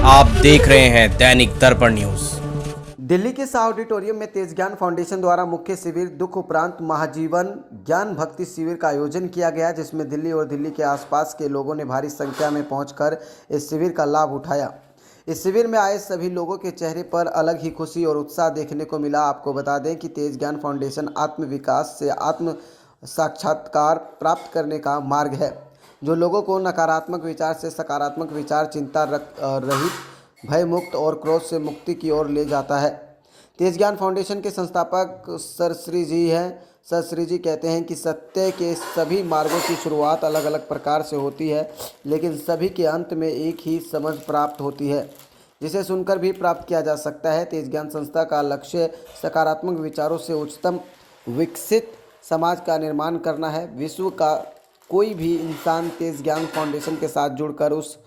आप देख रहे हैं दैनिक दर्पण न्यूज। दिल्ली के शाह ऑडिटोरियम में तेज ज्ञान फाउंडेशन द्वारा मुख्य शिविर दुख उपरांत महाजीवन ज्ञान भक्ति शिविर का आयोजन किया गया, जिसमें दिल्ली और दिल्ली के आसपास के लोगों ने भारी संख्या में पहुंचकर इस शिविर का लाभ उठाया। इस शिविर में आए सभी लोगों के चेहरे पर अलग ही खुशी और उत्साह देखने को मिला। आपको बता दें कि तेज ज्ञान फाउंडेशन आत्म विकास से आत्म साक्षात्कार प्राप्त करने का मार्ग है, जो लोगों को नकारात्मक विचार से सकारात्मक विचार, चिंता रहित, भय मुक्त और क्रोध से मुक्ति की ओर ले जाता है। तेज ज्ञान फाउंडेशन के संस्थापक सर श्री जी हैं। सर श्री जी कहते हैं कि सत्य के सभी मार्गों की शुरुआत अलग अलग प्रकार से होती है, लेकिन सभी के अंत में एक ही समझ प्राप्त होती है, जिसे सुनकर भी प्राप्त किया जा सकता है। तेज ज्ञान संस्था का लक्ष्य सकारात्मक विचारों से उच्चतम विकसित समाज का निर्माण करना है। विश्व का कोई भी इंसान तेज ज्ञान फाउंडेशन के साथ जुड़कर उस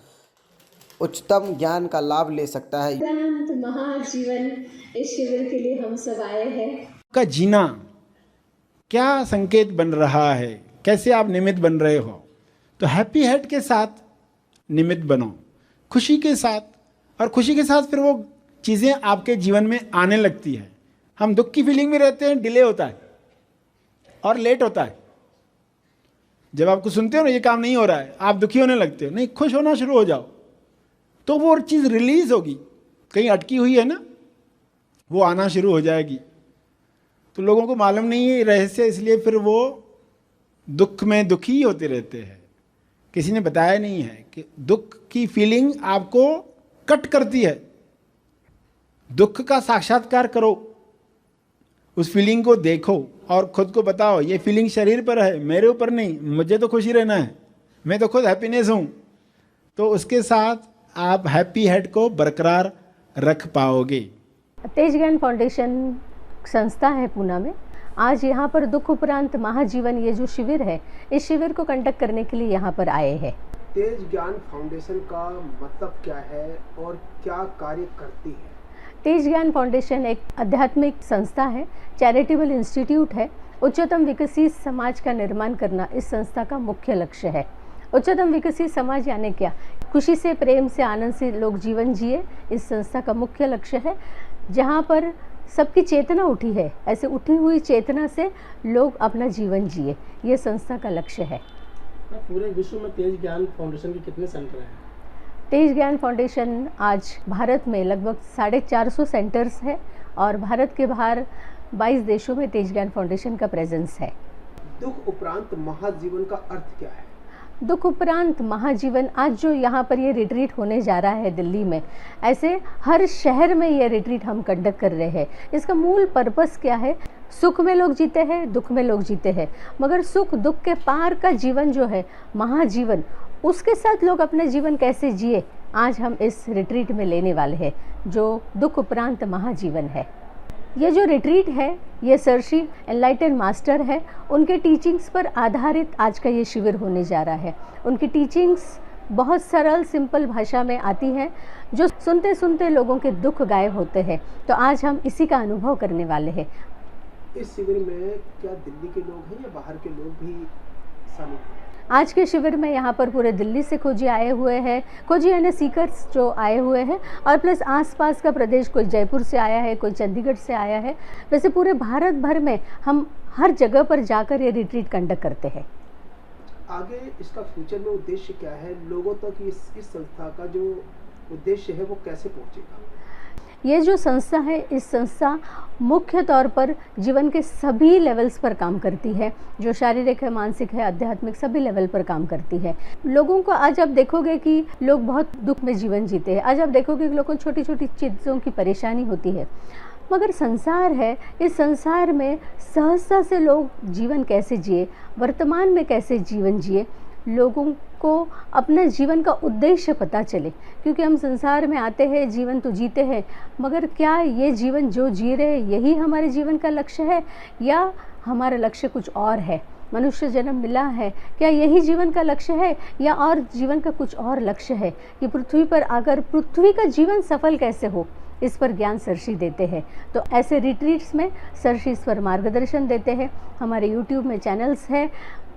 उच्चतम ज्ञान का लाभ ले सकता है। महाजीवन इस शिविर के लिए हम सब आए हैं। का जीना क्या संकेत बन रहा है, कैसे आप निमित्त बन रहे हो, तो हैप्पी हेड के साथ निमित्त बनो, खुशी के साथ, और खुशी के साथ फिर वो चीज़ें आपके जीवन में आने लगती है। हम दुख की फीलिंग में रहते हैं, डिले होता है और लेट होता है। जब आपको सुनते हो ना ये काम नहीं हो रहा है, आप दुखी होने लगते हो, नहीं खुश होना शुरू हो जाओ, तो वो चीज़ रिलीज होगी, कहीं अटकी हुई है ना, वो आना शुरू हो जाएगी। तो लोगों को मालूम नहीं है रहस्य, इसलिए फिर वो दुख में दुखी होते रहते हैं। किसी ने बताया नहीं है कि दुख की फीलिंग आपको कट करती है। दुख का साक्षात्कार करो, उस फीलिंग को देखो और खुद को बताओ ये फीलिंग शरीर पर है, मेरे ऊपर नहीं, मुझे तो खुशी रहना है, मैं तो खुद हैप्पीनेस हूँ। तो उसके साथ आप हैप्पी हेड को बरकरार रख पाओगे। तेज ज्ञान फाउंडेशन संस्था है पूना में। आज यहाँ पर दुख उपरांत महाजीवन ये जो शिविर है, इस शिविर को कंडक्ट करने के लिए यहाँ पर आए हैं। तेज ज्ञान फाउंडेशन का मतलब क्या है और क्या कार्य करती है? तेज ज्ञान फाउंडेशन एक आध्यात्मिक संस्था है, चैरिटेबल इंस्टीट्यूट है। उच्चतम विकसित समाज का निर्माण करना इस संस्था का मुख्य लक्ष्य है। उच्चतम विकसित समाज यानी क्या? खुशी से, प्रेम से, आनंद से लोग जीवन जिए, इस संस्था का मुख्य लक्ष्य है। जहाँ पर सबकी चेतना उठी है, ऐसे उठी हुई चेतना से लोग अपना जीवन जिए, ये संस्था का लक्ष्य है। पूरे विश्व में तेज ज्ञान फाउंडेशन के कितने सेंटर हैं? तेज ज्ञान फाउंडेशन आज भारत में लगभग 450 सेंटर्स है और भारत के बाहर 22 देशों में तेज ज्ञान फाउंडेशन का प्रेजेंस है। दुख उपरांत महाजीवन का अर्थ क्या है? दुख उपरांत महाजीवन, आज जो यहाँ पर ये रिट्रीट होने जा रहा है दिल्ली में, ऐसे हर शहर में ये रिट्रीट हम कंडक्ट कर रहे हैं। इसका मूल पर्पस क्या है? सुख में लोग जीते हैं, दुख में लोग जीते हैं, मगर सुख दुख के पार का जीवन जो है महाजीवन, उसके साथ लोग अपने जीवन कैसे जिए, आज हम इस रिट्रीट में लेने वाले हैं, जो दुख उपरांत महाजीवन है। ये जो रिट्रीट है, ये सर श्री एनलाइटन मास्टर है, उनके टीचिंग्स पर आधारित आज का ये शिविर होने जा रहा है। उनकी टीचिंग्स बहुत सरल सिंपल भाषा में आती हैं, जो सुनते सुनते लोगों के दुख गायब होते हैं। तो आज हम इसी का अनुभव करने वाले हैं। इस शिविर में क्या दिल्ली के लोग हैं या बाहर के लोग भी शामिल हैं? आज के शिविर में यहाँ पर पूरे दिल्ली से खोजी आए हुए हैं, खोजी यानी सीकर्स जो आए हुए हैं, और प्लस आसपास का प्रदेश, कोई जयपुर से आया है, कोई चंडीगढ़ से आया है। वैसे पूरे भारत भर में हम हर जगह पर जाकर ये रिट्रीट कंडक्ट करते हैं। आगे इसका फ्यूचर में उद्देश्य क्या है? लोगों तक इस संस्था का जो उद्देश्य है वो कैसे पहुँचेगा? ये जो संस्था है, इस संस्था मुख्य तौर पर जीवन के सभी लेवल्स पर काम करती है, जो शारीरिक है, मानसिक है, आध्यात्मिक, सभी लेवल पर काम करती है। लोगों को आज आप देखोगे कि लोग बहुत दुख में जीवन जीते हैं। आज आप देखोगे कि लोगों को छोटी छोटी चीज़ों की परेशानी होती है, मगर संसार है, इस संसार में सहजता से लोग जीवन कैसे जिए, वर्तमान में कैसे जीवन जिए, लोगों को अपने जीवन का उद्देश्य पता चले। क्योंकि हम संसार में आते हैं, जीवन तो जीते हैं, मगर क्या ये जीवन जो जी रहे यही हमारे जीवन का लक्ष्य है या हमारा लक्ष्य कुछ और है? मनुष्य जन्म मिला है, क्या यही जीवन का लक्ष्य है या और जीवन का कुछ और लक्ष्य है? कि पृथ्वी पर आकर पृथ्वी का जीवन सफल कैसे हो, इस पर ज्ञान सरशी देते हैं। तो ऐसे रिट्रीट्स में सरशी इस पर मार्गदर्शन देते हैं। हमारे यूट्यूब में चैनल्स है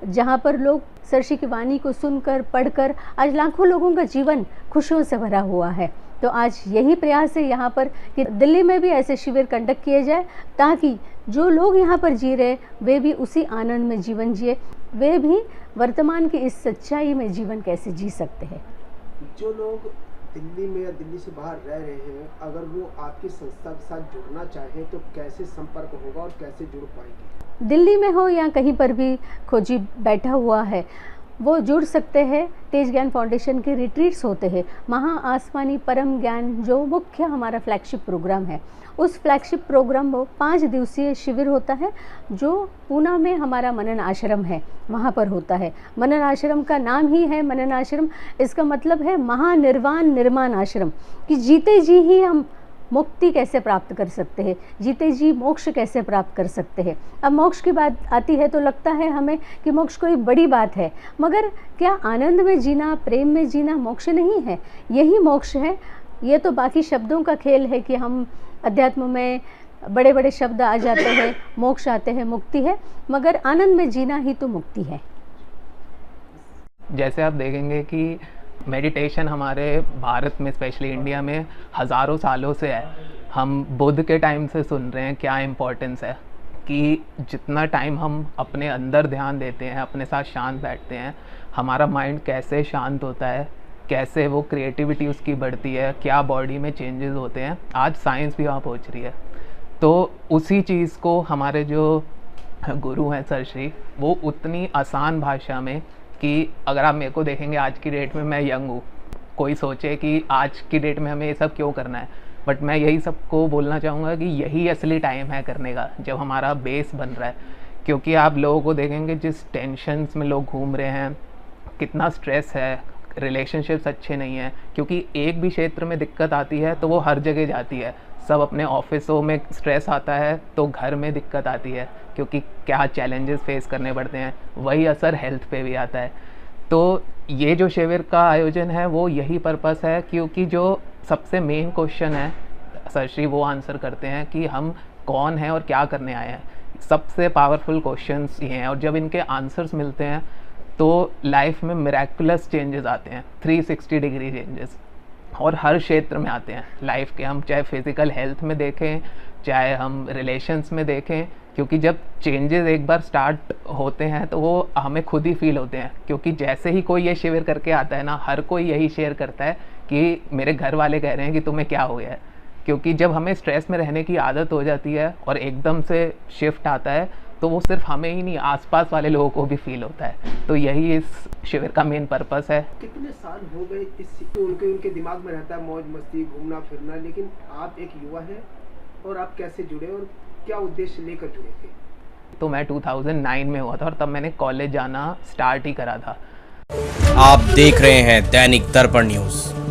जहाँ पर लोग सरशी की वाणी को सुनकर, पढ़कर आज लाखों लोगों का जीवन खुशियों से भरा हुआ है। तो आज यही प्रयास है यहाँ पर कि दिल्ली में भी ऐसे शिविर कंडक्ट किए जाए, ताकि जो लोग यहाँ पर जी रहे वे भी उसी आनंद में जीवन जिए, वे भी वर्तमान की इस सच्चाई में जीवन कैसे जी सकते हैं। जो लोग दिल्ली में या दिल्ली से बाहर रह रहे हैं, अगर वो आपकी संस्था के साथ जुड़ना चाहें तो कैसे संपर्क होगा और कैसे जुड़ पाएंगे? दिल्ली में हो या कहीं पर भी खोजी बैठा हुआ है, वो जुड़ सकते हैं। तेज ज्ञान फाउंडेशन के रिट्रीट्स होते हैं, महा आसमानी परम ज्ञान जो मुख्य हमारा फ्लैगशिप प्रोग्राम है, उस फ्लैगशिप प्रोग्राम में 5 दिवसीय शिविर होता है जो पूना में हमारा मनन आश्रम है, वहाँ पर होता है। मनन आश्रम का नाम ही है मनन आश्रम, इसका मतलब है महानिर्वाण निर्माण आश्रम, कि जीते जी ही हम मुक्ति कैसे प्राप्त कर सकते हैं, जीते जी मोक्ष कैसे प्राप्त कर सकते हैं। अब मोक्ष की बात आती है तो लगता है हमें कि मोक्ष कोई बड़ी बात है, मगर क्या आनंद में जीना, प्रेम में जीना मोक्ष नहीं है? यही मोक्ष है। ये तो बाकी शब्दों का खेल है कि हम अध्यात्म में बड़े बड़े शब्द आ जाते हैं, मोक्ष आते हैं, मुक्ति है, मगर आनंद में जीना ही तो मुक्ति है। जैसे आप देखेंगे कि मेडिटेशन हमारे भारत में, स्पेशली इंडिया में हज़ारों सालों से है। हम बुद्ध के टाइम से सुन रहे हैं क्या इम्पोर्टेंस है, कि जितना टाइम हम अपने अंदर ध्यान देते हैं, अपने साथ शांत बैठते हैं, हमारा माइंड कैसे शांत होता है, कैसे वो क्रिएटिविटी उसकी बढ़ती है, क्या बॉडी में चेंजेस होते हैं। आज साइंस भी वहाँ पहुँच रही है। तो उसी चीज़ को हमारे जो गुरु हैं सर श्री, वो उतनी आसान भाषा में, कि अगर आप मेरे को देखेंगे आज की डेट में, मैं यंग हूँ, कोई सोचे कि आज की डेट में हमें ये सब क्यों करना है, बट मैं यही सबको बोलना चाहूँगा कि यही असली टाइम है करने का, जब हमारा बेस बन रहा है। क्योंकि आप लोगों को देखेंगे जिस टेंशन्स में लोग घूम रहे हैं, कितना स्ट्रेस है, रिलेशनशिप्स अच्छे नहीं हैं, क्योंकि एक भी क्षेत्र में दिक्कत आती है तो वो हर जगह जाती है। सब अपने ऑफिसों में स्ट्रेस आता है तो घर में दिक्कत आती है, क्योंकि क्या चैलेंजेस फेस करने पड़ते हैं, वही असर हेल्थ पे भी आता है। तो ये जो शिविर का आयोजन है वो यही पर्पस है, क्योंकि जो सबसे मेन क्वेश्चन है सर श्री वो आंसर करते हैं कि हम कौन हैं और क्या करने आए हैं। सबसे पावरफुल क्वेश्चंस ये हैं, और जब इनके आंसर्स मिलते हैं तो लाइफ में मिरेकुलस चेंजेस आते हैं, 360 डिग्री चेंजेस, और हर क्षेत्र में आते हैं लाइफ के। हम चाहे फिज़िकल हेल्थ में देखें, चाहे हम रिलेशंस में देखें, क्योंकि जब चेंजेस एक बार स्टार्ट होते हैं तो वो हमें खुद ही फील होते हैं। क्योंकि जैसे ही कोई ये शिविर करके आता है ना, हर कोई यही शेयर करता है कि मेरे घर वाले कह रहे हैं कि तुम्हें क्या हो गया है। क्योंकि जब हमें स्ट्रेस में रहने की आदत हो जाती है और एकदम से शिफ्ट आता है, तो वो सिर्फ हमें ही नहीं, आसपास वाले लोगों को भी फील होता है। तो यही इस शिविर का मेन पर्पस है। कितने साल हो गए इस उनके दिमाग में रहता है मौज मस्ती, घूमना फिरना, लेकिन आप एक युवा हैं और आप कैसे जुड़े और क्या उद्देश्य लेकर जुड़े थे? तो मैं 2009 में हुआ था और तब मैंने कॉलेज जाना स्टार्ट ही करा था। आप देख रहे हैं दैनिक दर्पण न्यूज।